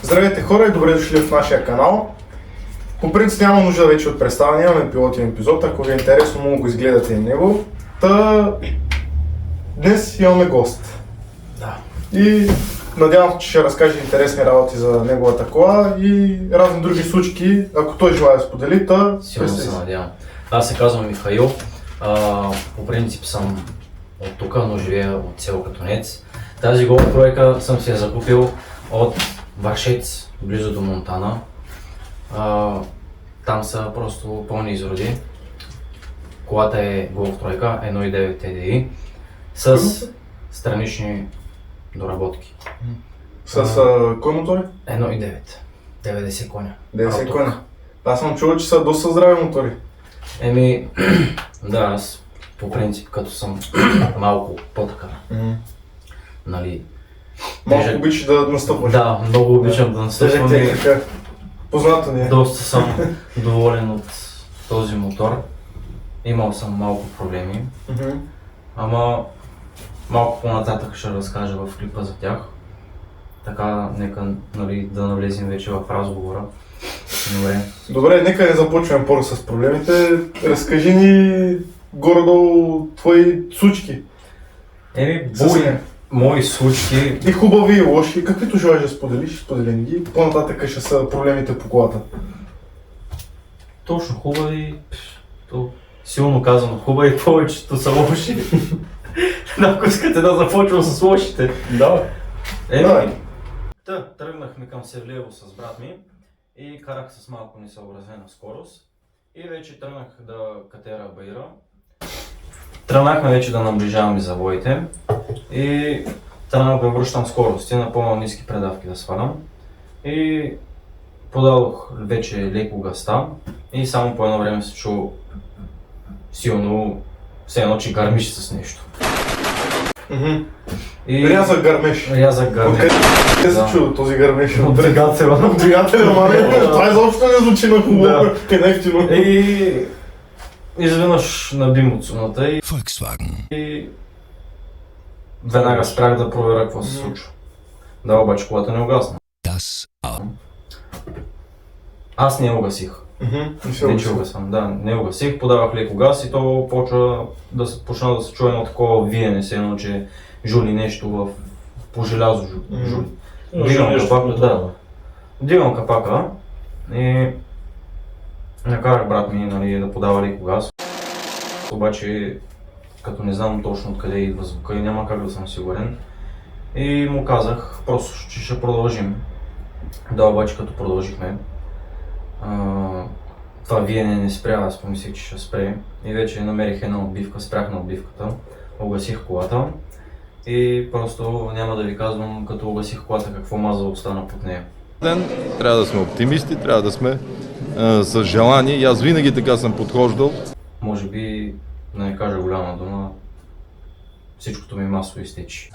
Здравейте хора и добре дошли в нашия канал. По принцип няма нужда вече от представяне, имаме пилотен епизод, ако ви е интересно, мога го изгледате и него. Днес имаме гост. Да. И надявам се, че ще разкаже интересни работи за неговата кола и разни други случки, ако той желая да сподели, Силно се надявам. Аз се казвам Михаил. По принцип съм от тук, но живея от село Катунец. Тази гола тройка съм си я закупил от Вършец, близо до Монтана. Там са просто пълни изроди. Колата е Golf тройка 1.9 TDI с странични доработки. С кой мотори? 1.9, 90 коня. 90 коня. Аз съм чувал, че са доста здрави мотори. Да, аз по принцип като съм малко по-така, нали... Малко обичаш да настъпваш. Да, много обичам да настъпвам и познато ни е. доста съм доволен от този мотор. Имал съм малко проблеми, ама малко по-нататък ще разкажа в клипа за тях. Така, нека да навлезем вече в разговора. Добре, нека не започваме първо с проблемите. Разкажи ни горе-долу твои случки. Мои случки... И хубави, и лоши, каквито желаеш да споделиш, споделим ги. По-нататък ще са проблемите по колата. Точно хубави, силно казано хубави, повечето са лоши. Ако искате да започвам с лошите. Да. Тръгнахме към Севлиево с брат ми и карах с малко несъобразена скорост. И вече тръгнах да катера Баира. Тръгнахме вече да наближаваме завоите и тръгнах да връщам скорости на по-ниски предавки да свалям. И подадох вече леко газта и само по едно време се чу силно, все едно, че гърмиш с нещо. Рязък гърмеш. Рязък гърмеш. Откъде се чу този гърмеш? От двигателя. От двигателя, това изобщо не звучи на хубаво, е нефтино. И изведнъж набим от сумата и веднага спрях да проверя какво се случва. Да, обаче колата не угасна. Аз не угасих. Не угасих, подавах леко газ и то почна да се чуе едно такова виене, се едно, че жули нещо по желязо жули. Дигам капака и накарах брат ми да подава леко газ. Обаче, като не знам точно откъде идва звука и няма как да съм сигурен, и му казах просто, че ще продължим. Да, обаче като продължихме, това виене не спря, аз помислих, че ще спре и вече намерих една отбивка, спрях на отбивката, угасих колата и просто няма да ви казвам като угасих колата какво маза остана под нея. Трябва да сме оптимисти, трябва да сме с желание и аз винаги така съм подхождал. Може би, да не кажа голяма дума, всичкото ми масло изтече.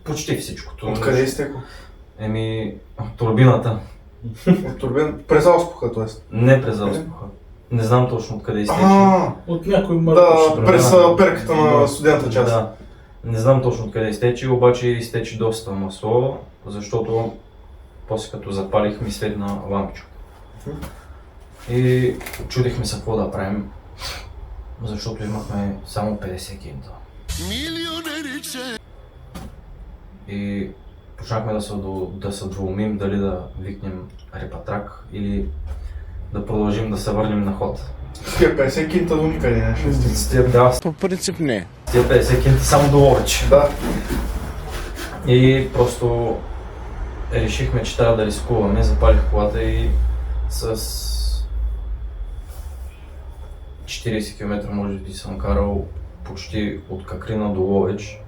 Почти всичкото. Откъде изтекло? От турбината. От турбината? През ауспуха, т.е. Не през ауспуха. Не знам точно откъде изтече. От някой Да, през перката на студената част. Да. Не знам точно откъде изтече, обаче изтече доста масло, защото после като запалих ми светна лампичка. И чудихме се какво да правим, защото имахме само 50 кинта. И почнахме да се двоумим дали да викнем репатрак или да продължим да се върнем на ход. С тия 50 кинта до никъде не ще стигне. Да, По принцип не. с тия 50 кинта само до Ловеч. Да. И просто решихме, че трябва да рискуваме, запалих колата и с 40 км може би съм карал почти от Какрина до Ловеч,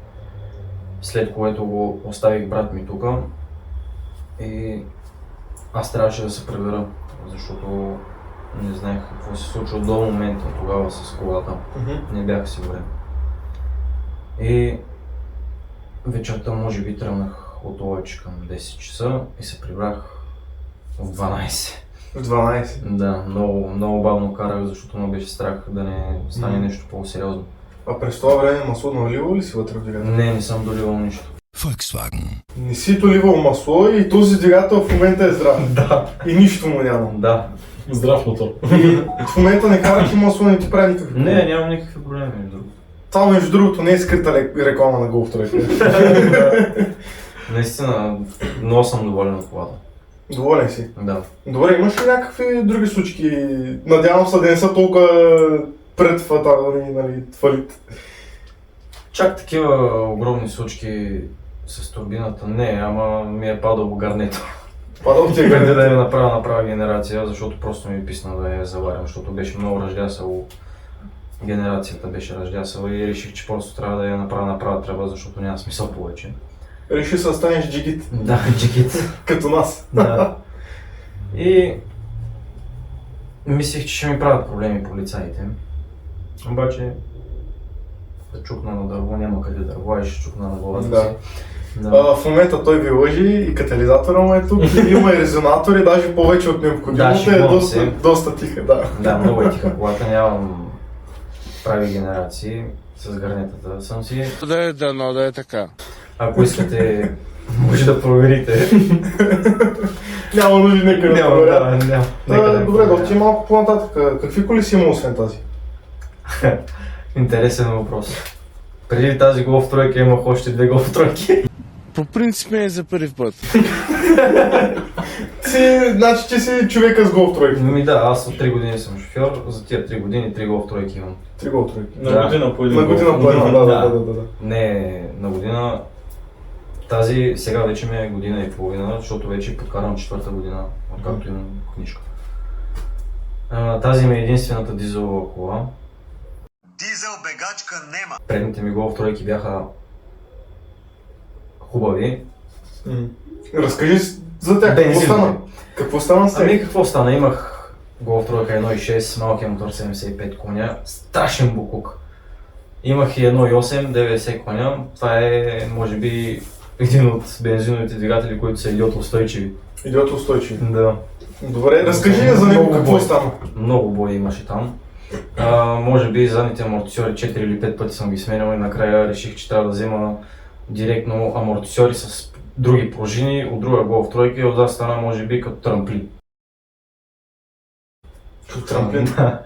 след което го оставих брат ми тук и аз трябваше да се прибера, защото не знаех какво се случва до момента тогава с колата, не бях сигурен. И вечерта може би тръгнах от Ловеч към 10 часа и се прибрах в 12. В 12? Да, много бавно карах, защото ме беше страх да не стане нещо по-сериозно. А през това време масло наливал ли си вътре в двигателя? Не съм доливал нищо. Volkswagen. Не си доливал масло и този двигател в момента е здрав. Да, И нищо му няма. да. Здрав мотор. И в момента не караш и масло не ти прави никакви. Не, нямам никакви проблеми. Между другото. Това между другото не е скрита реклама на Golf тройка. Наистина, много съм доволен от колата. Доволен си. Да. Добре, имаш ли някакви други случки? Надявам се да не са толкова предфатални, нали, фалит. Чак такива огромни случки с турбината не, ама ми е падал гарнето. Падал ти е Преди да гърдите. я направя генерация, защото просто ми писна да я заварям, защото беше много ръждясало. Генерацията беше ръждясала и реших, че просто трябва да я направя тръба, защото няма смисъл повече. Реши се да станеш джигит, Да, джекит. като нас. Да. И мислех, че ще ми правят проблеми полицаите. Обаче да чукна на дърво, няма къде дърво, и ще чукна на главата Да. си. Да. В момента той ви лъжи и катализатора му е тук, има и резонатори, даже повече от Да, необходимото е шегувам се. доста тиха, да. Да, много е тиха колата, нямам прави генерации с гарнетата. Съм си, Дано да е така. ако искате, може да проверите. Няма нужда нека да Няма, проверя. да, няма. Нека да Добре, да проверя. отидем малко по-нататък. Какви коли си имал освен тази? Интересен въпрос. Преди тази Golf тройка имах още две Golf тройки. По принцип е за първи път. Значи ти си човека с Golf тройка. Ми да, аз от 3 години съм шофьор, за тия 3 години 3 Golf тройки имам. 3 Golf тройки. Да. На година по един. На година по една, да. Не на година. Тази сега вече ми е година и половина, защото вече подкарам 4-та година, откакто имам книжка. Тази ми е единствената дизелова кола. Дизел бегачка нема. Предните ми Golf тройки бяха хубави. Разкажи за тях, какво Бензинови. стана? Какво стана с тях? Ами какво стана? Имах Golf тройка 1.6, малкият мотор 75 коня, страшен букук. Имах и 1.8, 90 коня, това е може би един от бензиновите двигатели, които са идиот устойчиви. Идиот устойчив. Да. Добре, разкажи за него Много какво бой. стана. Много бои имаше там. Може би задните амортисьори 4 или 5 пъти съм ги сменял и накрая реших, че трябва да взема директно амортисьори с други пружини от друга Golf тройка и от тази страна може би като трамплин. Като трамплин. Да.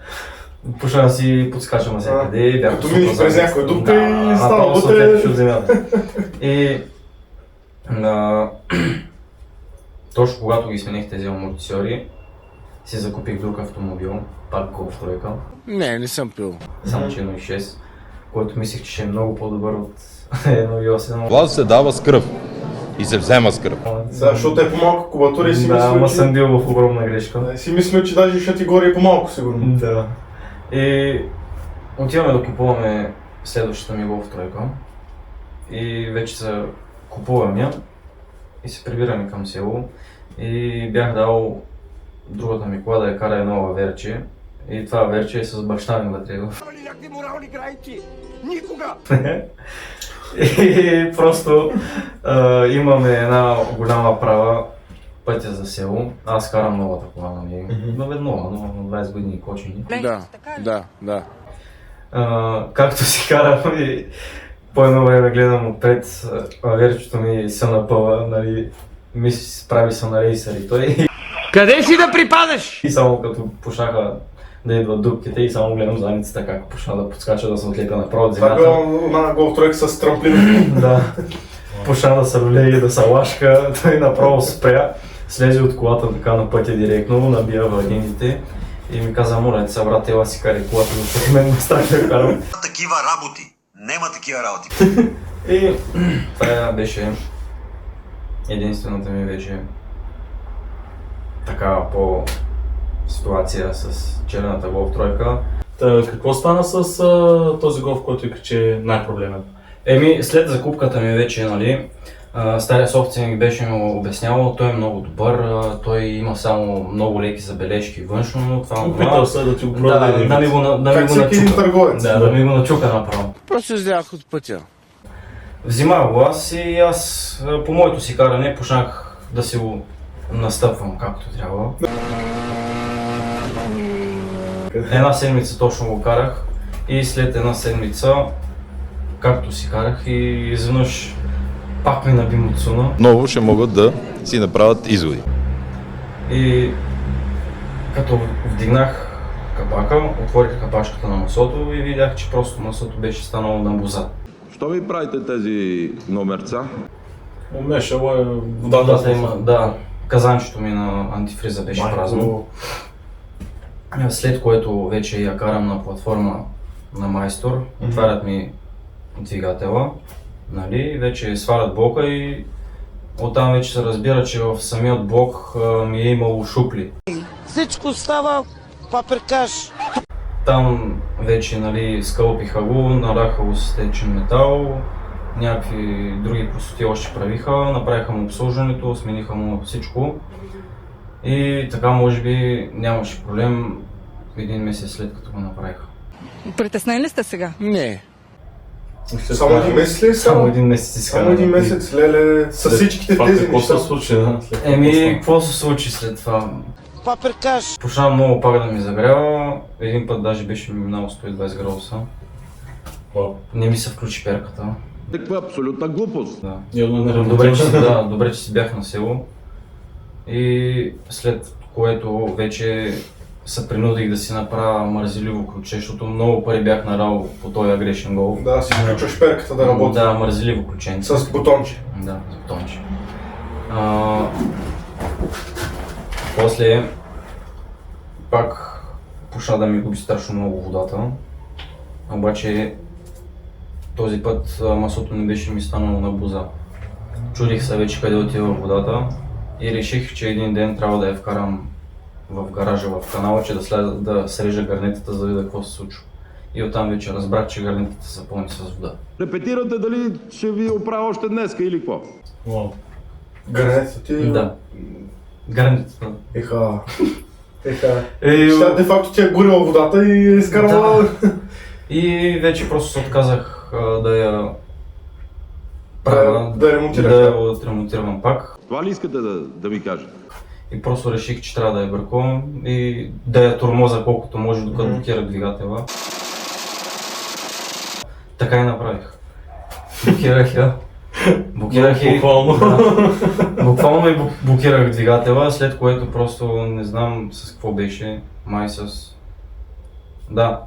Почна да си подскачам навсякъде. Бях като супер минеш през задница. някоя дупка Да, и става направо се вътре. отлепиш от земята. И точно когато ги смених тези амортисьори, си закупих друг автомобил, пак Golf тройка, Не съм пил. само че 1.6, който мислех, че ще е много по-добър от 1.8. Власт се дава с кръв и се взема с кръв. Да, защото е по-малка кубатура и си Да, ама мислил, съм че... бил в огромна грешка. Да, си мислил, че даже ще ти горе и по-малко сигурно. Да. И отиваме да купуваме следващата ми Golf тройка. И вече се купувам я и се прибираме към село. И бях дал другата ми кола да я кара едно аверче. И това аверче е с баща ми вътре. Някакви морални граници. Никога! И просто имаме една голяма права пътя за село. Аз карам новата кола, нали? Нова, но на 20 години кочени. Да. Както си карам и по едно време гледам отпред, аверчето ми се напъва, нали, прави се на рейсър и той. Къде си да припадаш? И само като пушаха да идват дупките и само гледам задницата как почна да подскача да се отлепя направо от Това земята. била на Golf тройка с трамплин. Да. Почна да се влее и да се лашка, той направо спря, слезе от колата така на пътя директно, набия вагините и ми каза, моля ти се брат, ела си кари колата, защото мен ме страх да карам. Такива работи. Нема такива работи. И това беше единствената ми вече такава по ситуация с черната Golf тройка. Какво стана с този Golf, който вика, че е най-проблемен? След закупката ми вече, нали, стария собственик беше ми обяснявал, той е много добър, той има само много леки забележки външно, но това Опитал се да ти го продаде. да ми Как го всеки един начука. търговец. Да ми го начука направо. Просто излях от пътя. Взимах го аз и аз по моето си каране почнах да си го настъпвам както трябва. Една седмица точно го карах и след една седмица, както си карах и изведнъж пак ми наби муцуна. Ново ще могат да си направят изводи. И като вдигнах капака, отворих капачката на масото и видях, че просто масото беше станало на боза. Що ви правите тези номерца? Умешало е Водата има, да, казанчето ми на антифриза беше празно. След което вече я карам на платформа на майстор, отварят ми двигателя, нали, вече свалят блока и оттам вече се разбира, че в самият блок ми е имало шупли. Всичко става паприкаш. Там вече, нали, скълпиха го, наляха го с течен метал, някакви други простоти още правиха, направиха му обслужването, смениха му всичко и така може би нямаше проблем един месец след като го направиха. Притеснени ли сте сега? Не. Само един месец ли е Само един месец изкара. Само един месец, леле, с всичките това тези какво неща. се случи, да? Какво се случи след това? Паприкаш. Почна много пак да ми загрява, един път даже беше ми минало 120 градуса. Не ми се включи перката. Таква абсолютна глупост. Да. Добре, Добре, че си бях на село. И след което вече се принудих да си направя мързеливо ключе, защото много пари бях нарал по този грешен гол. Да, си включваш перката да работи. Да, мързеливо ключенце. С бутонче. Да, с бутонче. После пак почна да ми губи страшно много водата. Обаче този път масото не беше ми станало на боза. Чудих се вече къде отива водата и реших, че един ден трябва да я вкарам в гаража, в канала, че да срежа гарнетата, за да видя какво се случва. И оттам вече разбрах, че гарнетата са пълни с вода. Репетирате дали ще ви оправя още днеска или какво? Гранетата ти... Да. Гарнетата. Еха. Тя де факто ти е горила водата и е изкарала... Да. И вече просто се отказах да я правя, да ремонтираш. да я отремонтирам пак. Това ли искате да ми кажете? И просто реших, че трябва да я бъркувам и да я тормоза колкото може, докато блокирах двигателя. Така и направих. Блокирах я. Буквално. Да, буквално и блокирах двигателя, след което просто не знам с какво беше, май с... Да,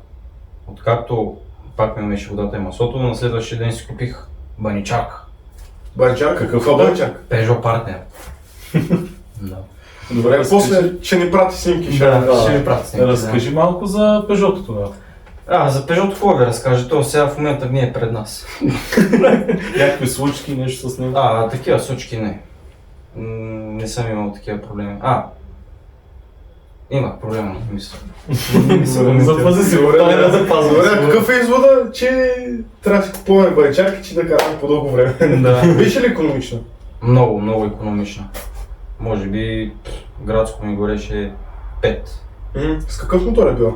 откакто пак ми беше водата и маслото, на следващия ден си купих баничарка. Баничарка? Каква баничарка? Peugeot Partner. Да. Добре, после ще ни прати снимки. Ще ви пратя снимки. Разкажи малко за Peugeot тогава. За Peugeot какво ви разкажа? То сега в момента не е пред нас. Някакви случки, нещо с него? Такива случки не. Не съм имал такива проблеми. Имах проблема, мисля. Запази си, Добре, запазва. какъв е извода, че трябва да си купуваме баничарки, че да караме по дълго време? Да. Беше ли икономично? Много, много икономична. Може би градско ми гореше 5. С какъв мотор е била?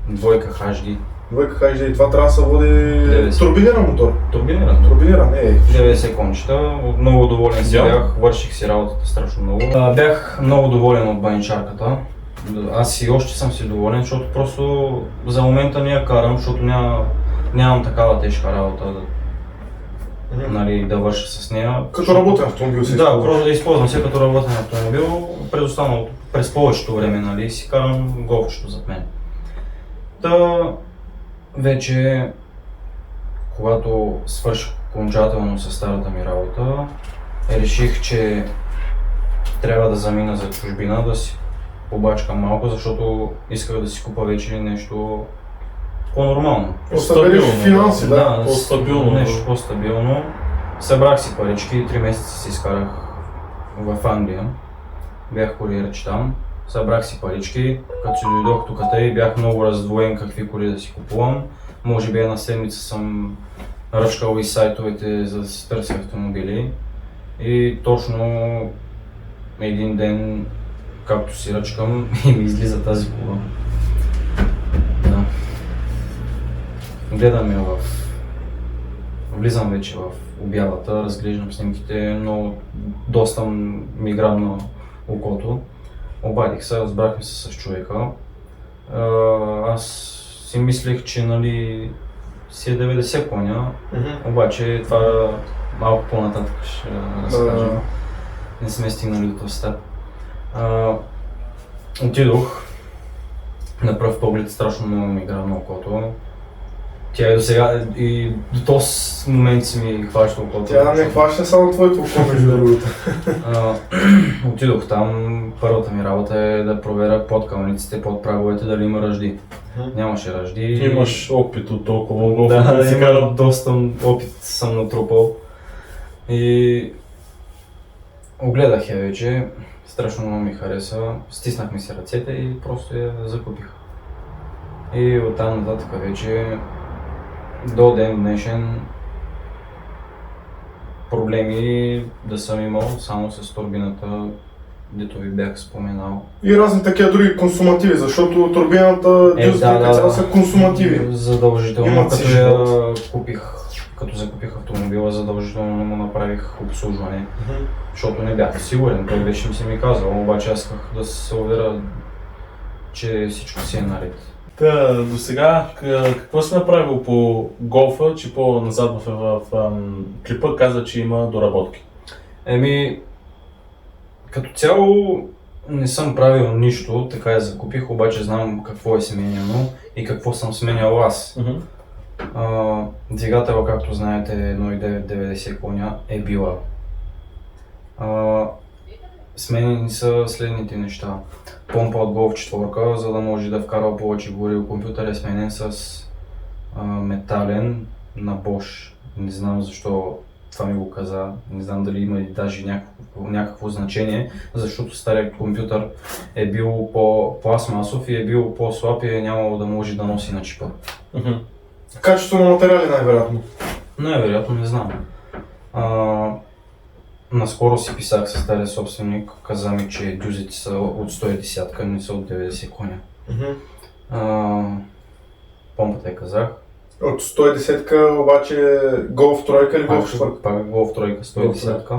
Двойка HD. Двойка HD, това трябва да се води 90. турбиниран мотор. Турбиниран. Турбиниран, 90 кончета. Много доволен си бях, върших си работата страшно много. Бях много доволен от баничарката. Аз и още съм си доволен, защото просто за момента не я карам, защото нямам такава тежка работа да върша с нея. Като работен автомобил си използваш? Да, просто да използвам се като работен автомобил. През повечето време си карам голфчето зад мен. Вече, когато свърших окончателно с старата ми работа, реших, че трябва да замина за чужбина, да си побачкам малко, защото исках да си купа вече нещо по-нормално. По-стабилно финанси, да. По-стабилно. Нещо по-стабилно. Събрах си парички, 3 месеца си изкарах в Англия. Бях куриерч там. Събрах си парички, като си дойдох тук и бях много раздвоен какви коли да си купувам. Може би една седмица съм ръчкал и сайтовете, за да си търся автомобили. И точно един ден, както си ръчкам, и ми излиза тази кола. Да. Гледам я влизам вече в обявата, разглеждам снимките, но доста ми грабна окото. Обадих се, разбрахме се с човека. Аз си мислех, че си е 90 коня, обаче това малко по-нататък ще разкажем. Не сме стигнали до този степ. Отидох. На пръв поглед страшно много ми игра на окото. Тя и до сега, и до този момент си ми хваща окото. Тя не хваща само твоето око, между другото. Отидох там, първата ми работа е да проверя под кълниците, под праговете, дали има ръжди. Нямаше ръжди. Имаш опит от толкова много. Да, има доста опит съм натрупал. И огледах я вече, страшно много ми хареса, стиснах ми се ръцете и просто я закупих. И оттам нататък вече до ден днешен проблеми да съм имал само с турбината, дето ви бях споменал. И разни такива други консумативи, защото турбината, дюзите са консумативи. Задължително, като закупих автомобила, задължително му направих обслужване, защото не бях сигурен, той беше ми казал, обаче аз исках да се уверя, че всичко си е наред. До сега, какво си направил по голфа, че по-назад в клипа каза, че има доработки? Като цяло не съм правил нищо, така я закупих, обаче знам какво е сменяно и какво съм сменял аз. Двигателя, както знаете, 1.990 коня е била. Сменени са следните неща. Помпа от Golf 4, за да може да вкарва повече гориво. Компютър е сменен с метален на Bosch. Не знам защо това ми го каза, не знам дали има и даже някакво значение, защото старият компютър е бил по-пластмасов и е бил по-слаб и е нямало да може да носи на чипа. Качество на материали най-вероятно. Най-вероятно не знам. Наскоро си писах с стария собственик, каза ми, че дюзите са от 110, не са от 90 коня. Помпата я казах. От 110-ка обаче Golf 3 или Golf 4? Пак Golf 3, 110-ка.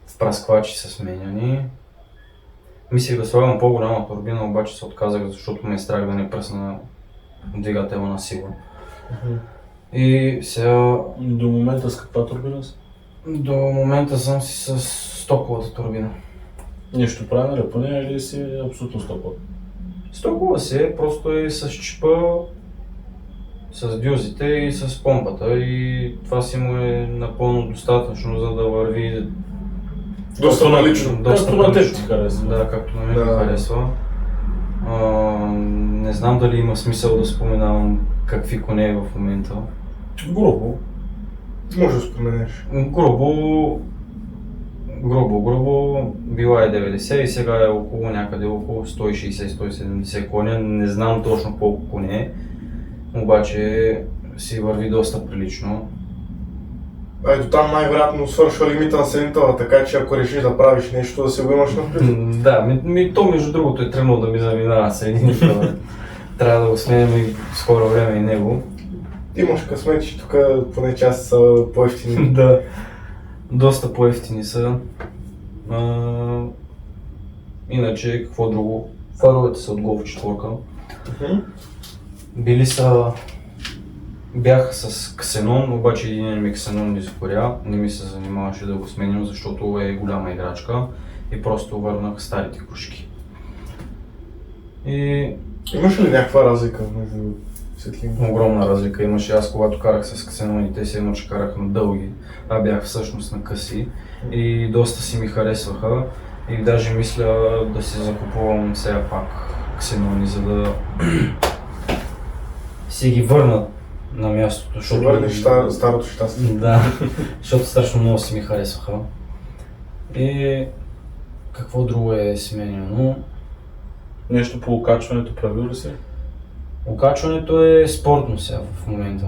Впръсквачи са сменяни. Мислих да слагам по-голяма турбина, обаче се отказах, защото ме е страх да не пръсна двигателя на сигурно. И сега... До момента с каква турбина си? До момента съм си с стоковата турбина. Нищо правилно ли по нея или си абсолютно стокова? Стокова си, просто е с чипа, с дюзите и с помпата и това си му е напълно достатъчно, за да върви доста налично. Както на теб ти харесва. Да, както на мен ми харесва. Не знам дали има смисъл да споменавам какви коне е в момента. Грубо. Може да споменеш. Грубо била е 90 и сега е някъде около 160-170 коня. Не знам точно колко коне е, обаче си върви доста прилично. Ето там най-вероятно свършва лимита на седмител, така че ако решиш да правиш нещо, да си го имаш напред. Да, то между другото е тръгнало да ми заминава седмител. Трябва да го сменим и в скоро време и него. Имаш късмет, че тук поне част са по-евтини. Да, доста по-евтини са. Иначе, какво друго? Фаровете са от Golf 4. Бях с ксенон, обаче един ми ксенон не изгоря. Не ми се занимаваше да го сменям, защото е голяма играчка и просто върнах старите кружки. Имаш ли някаква разлика между светлини? Огромна разлика имаше. Аз когато карах с ксеноните, се едно, че карах на дълги, а бях всъщност на къси и доста си ми харесваха и даже мисля да си закупувам сега пак ксенони, за да си ги върнат на мястото. Ще върнеш старото щастие. Да, защото страшно много си ми харесваха. И какво друго е сменяно? Нещо по окачването правил ли си? Окачването е спортно сега в момента.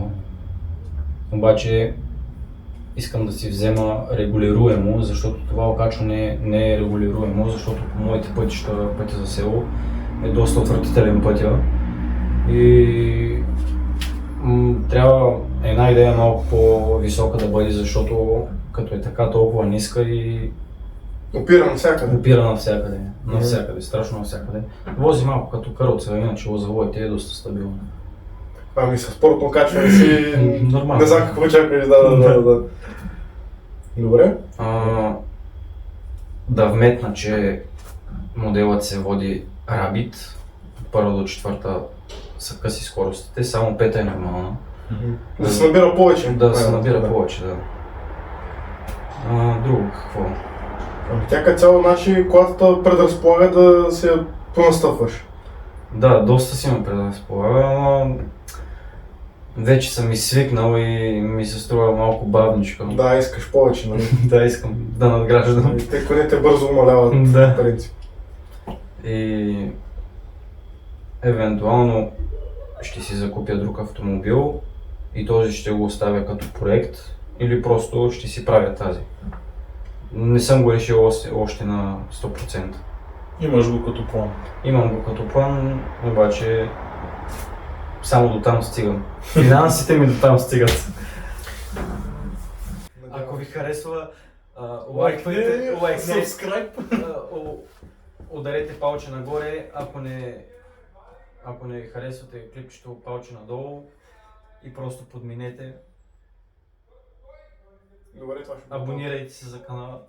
Обаче искам да си взема регулируемо, защото това окачване не е регулируемо, защото по моите пътя за село е доста отвратителен пътя. И трябва една идея малко по-висока да бъде, защото като е така толкова ниска и опира навсякъде. Опира навсякъде. Навсякъде, страшно навсякъде. Вози малко като каруца, иначе лозавоите е доста стабилно. Ами със спортно качване си... Нормално. Не знам какво очакваш, да. Добре. Да вметна, че моделът се води Rabbit. От 1 до 4 са къси скоростите, само 5 е нормална. Да се набира повече. Да се набира повече, да. Друго какво? Ами тя като цяло, значи, колата предразполага да се понастъпваш. Да, доста си ме предразполага, но вече съм и свикнал и ми се струва малко бавничко. Да, искаш повече, нали? Да, искам да надграждам. Те конете бързо умаляват, Да. в принцип. И евентуално ще си закупя друг автомобил и този ще го оставя като проект или просто ще си правя тази. Не съм го решил още на 100%. Имаш го като план. Имам го като план, обаче само до там стигам. Финансите ми до там стигат. Ако ви харесва, лайквайте, ударете палче нагоре, ако не харесвате клипчето, палче надолу и просто подминете. Добре, това ще Абонирайте се за канала.